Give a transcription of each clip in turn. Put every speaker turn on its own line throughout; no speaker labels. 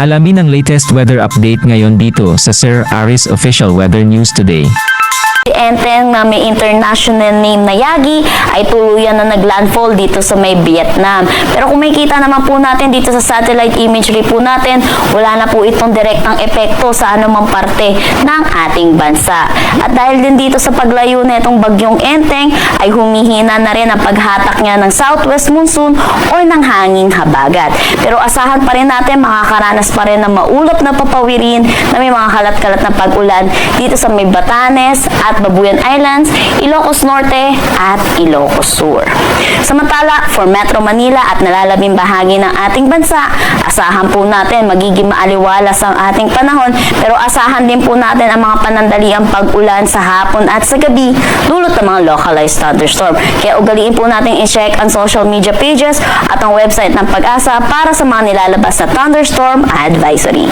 Alamin ang latest weather update ngayon dito sa Sir Aris Official Weather News Today.
Si Enteng na may international name na Yagi ay tuluyan na naglandfall dito sa may Vietnam. Pero kung makikita naman po natin dito sa satellite imagery po natin, wala na po itong direktang epekto sa anumang parte ng ating bansa. At dahil din dito sa paglayo na itong bagyong Enteng, ay humihina na rin ang paghatak niya ng southwest monsoon o ng hanging habagat. Pero asahan pa rin natin, makakaranas pa rin ng maulap na papawirin na may mga kalat-kalat na pag-ulan dito sa may Batanes at Babuyan Islands, Ilocos Norte at Ilocos Sur. Samantala, for Metro Manila at nalalabing bahagi ng ating bansa, asahan po natin magiging maaliwalas ang ating panahon, pero asahan din po natin ang mga panandaliang pag-ulan sa hapon at sa gabi, dulot ng mga localized thunderstorm. Kaya ugaliin po natin i-check ang social media pages at ang website ng Pag-asa para sa mga nilalabas na thunderstorm advisory.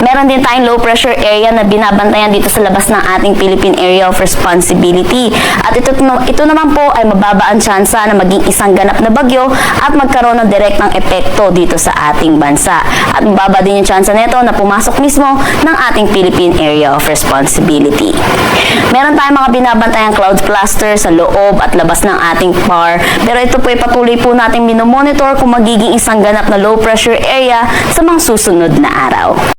Meron din tayong low pressure area na binabantayan dito sa labas ng ating Philippine Area of Responsibility. At ito naman po ay mababa ang tsansa na maging isang ganap na bagyo at magkaroon ng direktang epekto dito sa ating bansa. At mababa din yung tsansa nito na pumasok mismo ng ating Philippine Area of Responsibility. Meron tayong mga binabantayang cloud cluster sa loob at labas ng ating PAR. Pero ito po ay patuloy po nating minomonitor kung magiging isang ganap na low pressure area sa mga susunod na araw.